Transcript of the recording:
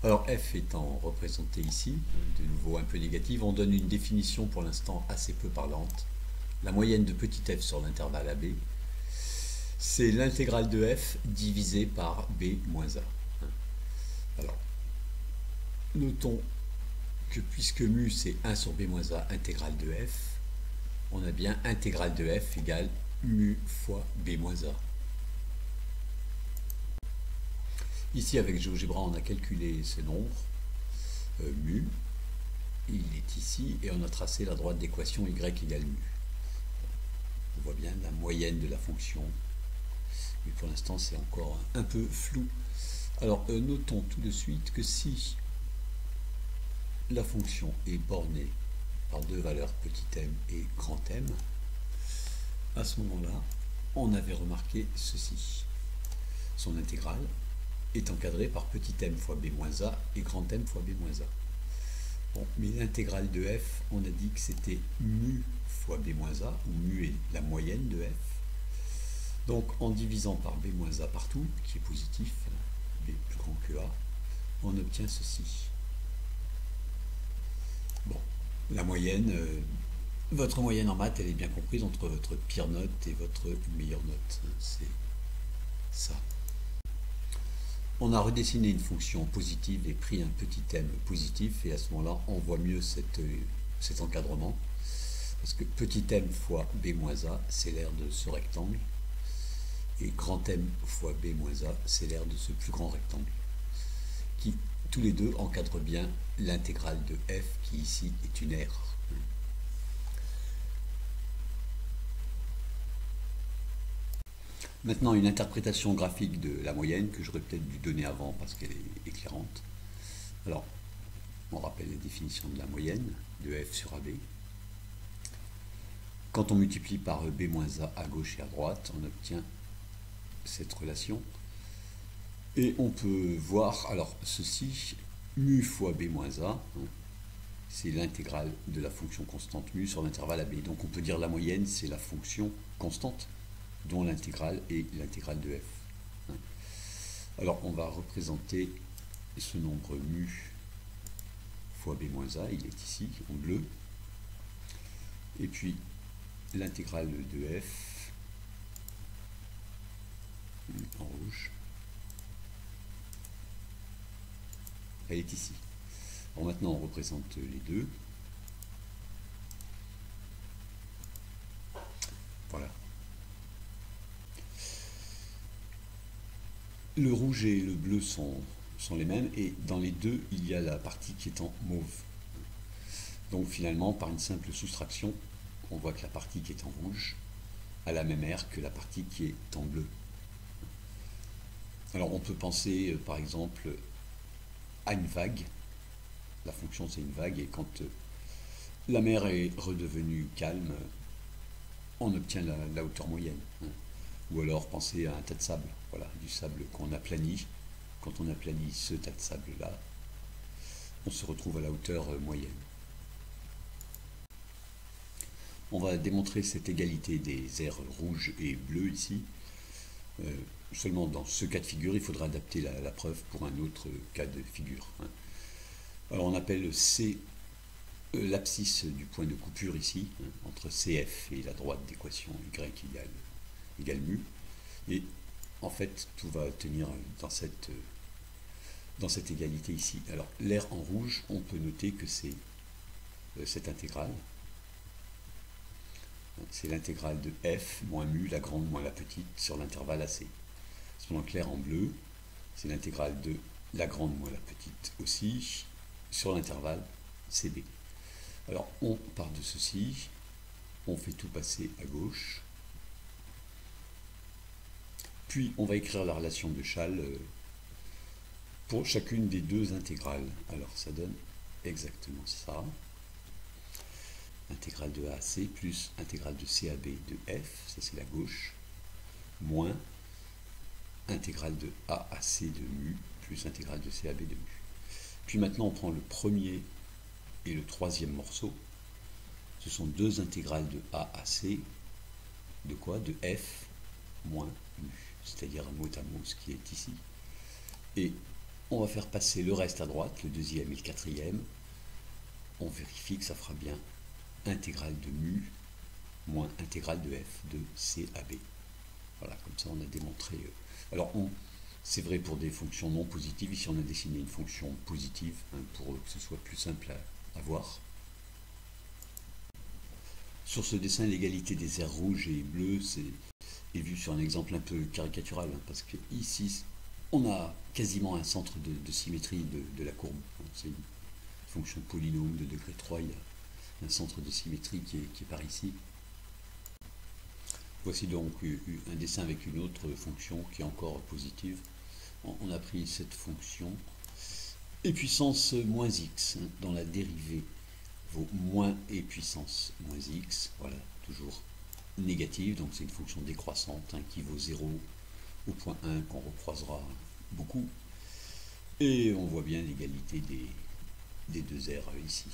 Alors f étant représenté ici, de nouveau un peu négative, on donne une définition pour l'instant assez peu parlante. La moyenne de petit f sur l'intervalle AB, c'est l'intégrale de f divisé par b moins a. Alors, notons que puisque mu c'est 1 sur b moins a intégrale de f, on a bien intégrale de f égale mu fois b moins a. Ici, avec GeoGebra, on a calculé ce nombre, mu, il est ici, et on a tracé la droite d'équation y égale mu. On voit bien la moyenne de la fonction, mais pour l'instant, c'est encore un peu flou. Alors, notons tout de suite que si la fonction est bornée par deux valeurs petit m et grand M, à ce moment-là, on avait remarqué ceci. Son intégrale est encadrée par petit m fois b moins a et grand M fois b moins a. Bon, mais l'intégrale de f, on a dit que c'était mu fois b moins a, où mu est la moyenne de f. Donc en divisant par b moins a partout, qui est positif, b plus grand que a, on obtient ceci. Bon, la moyenne, votre moyenne en maths, elle est bien comprise entre votre pire note et votre meilleure note. C'est ça. On a redessiné une fonction positive et pris un petit m positif, et à ce moment-là, on voit mieux cet encadrement. Parce que petit m fois b moins a, c'est l'aire de ce rectangle, et grand M fois b moins a, c'est l'aire de ce plus grand rectangle, qui tous les deux encadrent bien l'intégrale de f, qui ici est une aire. Maintenant, une interprétation graphique de la moyenne que j'aurais peut-être dû donner avant parce qu'elle est éclairante. Alors, on rappelle la définition de la moyenne de f sur AB. Quand on multiplie par b moins a à gauche et à droite, on obtient cette relation. Et on peut voir, alors ceci, mu fois b moins a, c'est l'intégrale de la fonction constante mu sur l'intervalle AB. Donc on peut dire la moyenne, c'est la fonction constante dont l'intégrale est l'intégrale de f. Alors on va représenter ce nombre mu fois b moins a, il est ici en bleu, et puis l'intégrale de f en rouge, elle est ici. Alors maintenant on représente les deux. Voilà. Le rouge et le bleu sont les mêmes, et dans les deux, il y a la partie qui est en mauve. Donc finalement, par une simple soustraction, on voit que la partie qui est en rouge a la même aire que la partie qui est en bleu. Alors on peut penser, par exemple, à une vague. La fonction, c'est une vague, et quand la mer est redevenue calme, on obtient la hauteur moyenne. Ou alors penser à un tas de sable, voilà, du sable qu'on aplanit. Quand on aplanit ce tas de sable-là, on se retrouve à la hauteur moyenne. On va démontrer cette égalité des aires rouges et bleues ici. Seulement dans ce cas de figure, il faudra adapter la preuve pour un autre cas de figure. Alors on appelle C l'abscisse du point de coupure ici, entre CF et la droite d'équation y égale mu, et en fait tout va tenir dans cette égalité ici. Alors l'aire en rouge, on peut noter que c'est cette intégrale, c'est l'intégrale de f moins mu, la grande moins la petite, sur l'intervalle AC. Cependant que l'aire en bleu, c'est l'intégrale de la grande moins la petite aussi, sur l'intervalle CB. Alors on part de ceci, on fait tout passer à gauche, puis on va écrire la relation de Schall pour chacune des deux intégrales. Alors ça donne exactement ça. Intégrale de A à C plus intégrale de C à B de F, ça c'est la gauche, moins intégrale de A à C de mu plus intégrale de C à B de mu. Puis maintenant on prend le premier et le troisième morceau. Ce sont deux intégrales de A à C de quoi? De F moins mu, c'est-à-dire mot à mot ce qui est ici. Et On va faire passer le reste à droite, le deuxième et le quatrième. On vérifie que ça fera bien intégrale de mu moins intégrale de f de c à b. Voilà, comme ça on a démontré. Alors c'est vrai pour des fonctions non positives. Ici on a dessiné une fonction positive pour que ce soit plus simple à voir. Sur ce dessin, l'égalité des aires rouges et bleues est vue sur un exemple un peu caricatural, parce que ici on a quasiment un centre de symétrie de la courbe. C'est une fonction polynôme de degré 3, il y a un centre de symétrie qui est par ici. Voici donc un dessin avec une autre fonction qui est encore positive. On a pris cette fonction et puissance moins x dans la dérivée vaut moins e puissance moins x, voilà, toujours négative, donc c'est une fonction décroissante qui vaut 0 au point 1 qu'on recroisera beaucoup. Et on voit bien l'égalité des deux aires ici.